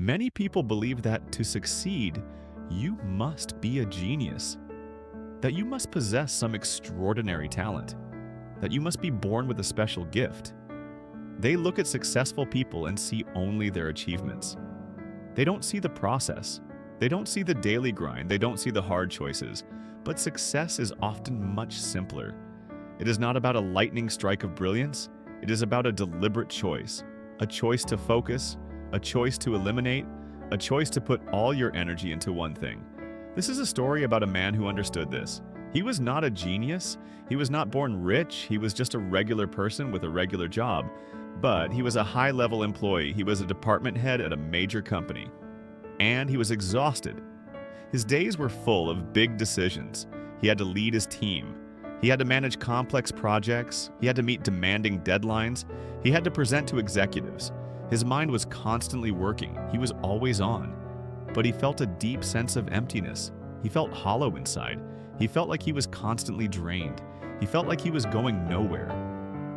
Many people believe that to succeed, you must be a genius, that you must possess some extraordinary talent, that you must be born with a special gift. They look at successful people and see only their achievements. They don't see the process. They don't see the daily grind. They don't see the hard choices. But success is often much simpler. It is not about a lightning strike of brilliance. It is about a deliberate choice. A choice to focus, a choice to eliminate, a choice to put all your energy into one thing. This is a story about a man who understood this. He was not a genius. He was not born rich. He was just a regular person with a regular job. But he was a high-level employee. He was a department head at a major company. And he was exhausted. His days were full of big decisions. He had to lead his team. He had to manage complex projects. He had to meet demanding deadlines. He had to present to executives. His mind was constantly working. He was always on. But he felt a deep sense of emptiness. He felt hollow inside. He felt like he was constantly drained. He felt like he was going nowhere.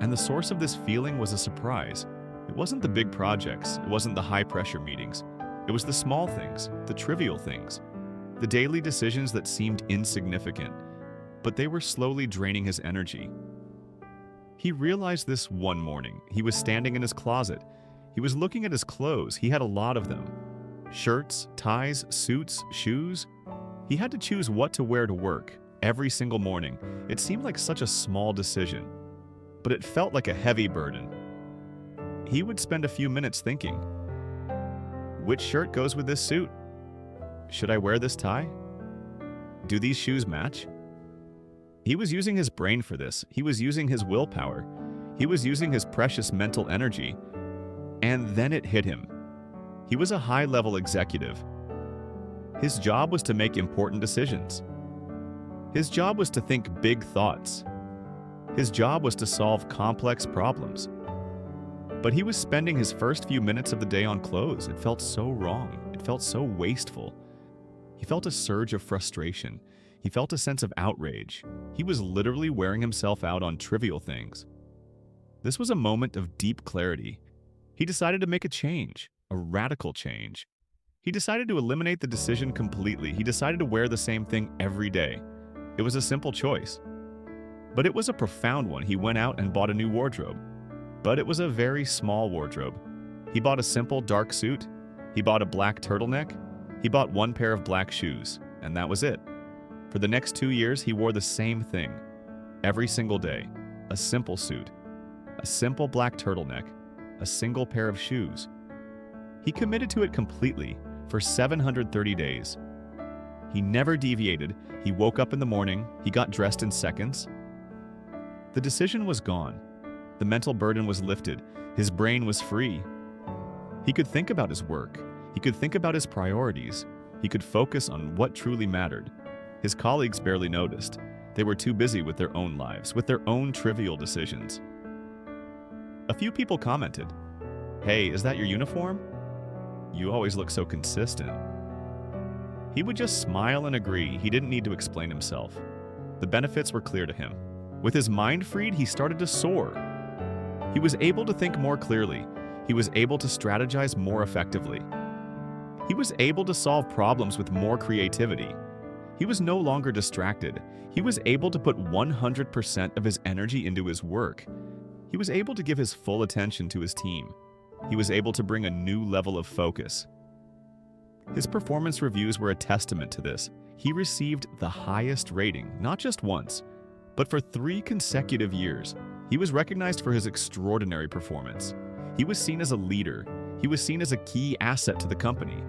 And the source of this feeling was a surprise. It wasn't the big projects. It wasn't the high-pressure meetings. It was the small things, the trivial things, the daily decisions that seemed insignificant, but they were slowly draining his energy. He realized this one morning. He was standing in his closet. He was looking at his clothes. He had a lot of them. Shirts, ties, suits, shoes. He had to choose what to wear to work every single morning. It seemed like such a small decision, but it felt like a heavy burden. He would spend a few minutes thinking, which shirt goes with this suit? Should I wear this tie? Do these shoes match? He was using his brain for this. He was using his willpower. He was using his precious mental energy. And then it hit him. He was a high-level executive. His job was to make important decisions. His job was to think big thoughts. His job was to solve complex problems. But he was spending his first few minutes of the day on clothes. It felt so wrong. It felt so wasteful. He felt a surge of frustration. He felt a sense of outrage. He was literally wearing himself out on trivial things. This was a moment of deep clarity. He decided to make a change, a radical change. He decided to eliminate the decision completely. He decided to wear the same thing every day. It was a simple choice. But it was a profound one. He went out and bought a new wardrobe. But it was a very small wardrobe. He bought a simple dark suit. He bought a black turtleneck. He bought one pair of black shoes, and that was it. For the next 2 years, he wore the same thing. Every single day. A simple suit. A simple black turtleneck. A single pair of shoes. He committed to it completely for 730 days. He never deviated. He woke up in the morning. He got dressed in seconds. The decision was gone. The mental burden was lifted. His brain was free. He could think about his work. He could think about his priorities. He could focus on what truly mattered. His colleagues barely noticed. They were too busy with their own lives, with their own trivial decisions. A few people commented, "Hey, is that your uniform? You always look so consistent." He would just smile and agree. He didn't need to explain himself. The benefits were clear to him. With his mind freed, he started to soar. He was able to think more clearly. He was able to strategize more effectively. He was able to solve problems with more creativity. He was no longer distracted. He was able to put 100% of his energy into his work. He was able to give his full attention to his team. He was able to bring a new level of focus. His performance reviews were a testament to this. He received the highest rating, not just once, but for 3 consecutive years. He was recognized for his extraordinary performance. He was seen as a leader. He was seen as a key asset to the company.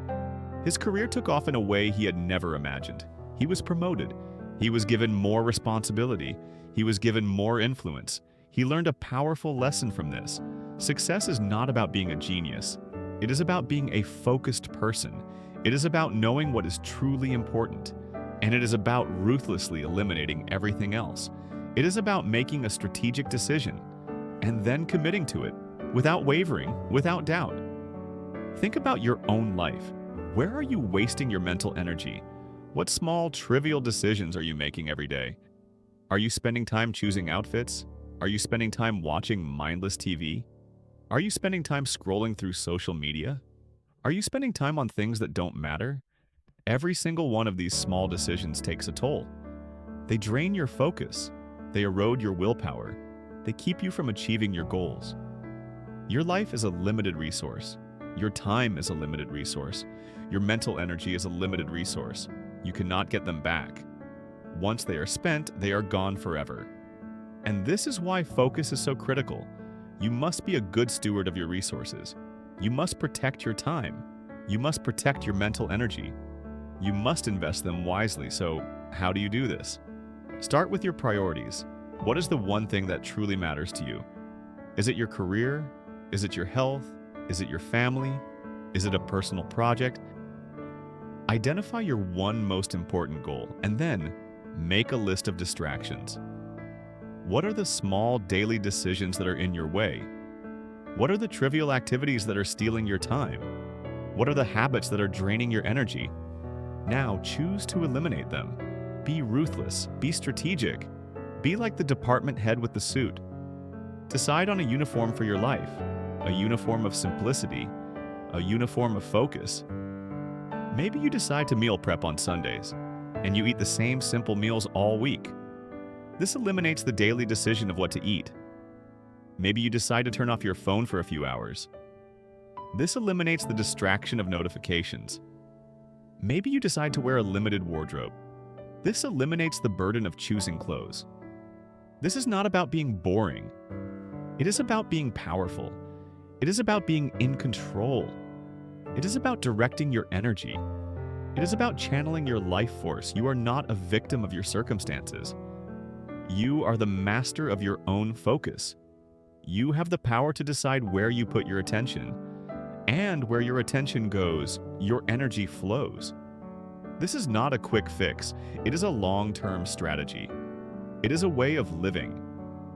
His career took off in a way he had never imagined. He was promoted. He was given more responsibility. He was given more influence. He learned a powerful lesson from this. Success is not about being a genius. It is about being a focused person. It is about knowing what is truly important. And it is about ruthlessly eliminating everything else. It is about making a strategic decision and then committing to it without wavering, without doubt. Think about your own life. Where are you wasting your mental energy? What small, trivial decisions are you making every day? Are you spending time choosing outfits? Are you spending time watching mindless TV? Are you spending time scrolling through social media? Are you spending time on things that don't matter? Every single one of these small decisions takes a toll. They drain your focus. They erode your willpower. They keep you from achieving your goals. Your life is a limited resource. Your time is a limited resource. Your mental energy is a limited resource. You cannot get them back. Once they are spent, they are gone forever. And this is why focus is so critical. You must be a good steward of your resources. You must protect your time. You must protect your mental energy. You must invest them wisely. So, how do you do this? Start with your priorities. What is the one thing that truly matters to you? Is it your career? Is it your health? Is it your family? Is it a personal project? Identify your one most important goal and then make a list of distractions. What are the small daily decisions that are in your way? What are the trivial activities that are stealing your time? What are the habits that are draining your energy? Now choose to eliminate them. Be ruthless. Be strategic. Be like the department head with the suit. Decide on a uniform for your life, a uniform of simplicity, a uniform of focus. Maybe you decide to meal prep on Sundays, and you eat the same simple meals all week. This eliminates the daily decision of what to eat. Maybe you decide to turn off your phone for a few hours. This eliminates the distraction of notifications. Maybe you decide to wear a limited wardrobe. This eliminates the burden of choosing clothes. This is not about being boring. It is about being powerful. It is about being in control. It is about directing your energy. It is about channeling your life force. You are not a victim of your circumstances. You are the master of your own focus. You have the power to decide where you put your attention. And where your attention goes, your energy flows. This is not a quick fix. It is a long-term strategy. It is a way of living.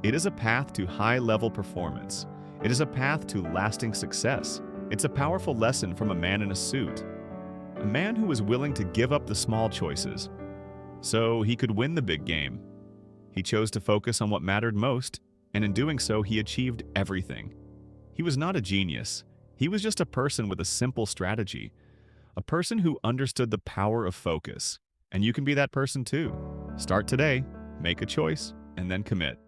It is a path to high-level performance. It is a path to lasting success. It's a powerful lesson from a man in a suit. A man who was willing to give up the small choices so he could win the big game. He chose to focus on what mattered most, and in doing so, he achieved everything. He was not a genius. He was just a person with a simple strategy. A person who understood the power of focus. And you can be that person too. Start today, make a choice, and then commit.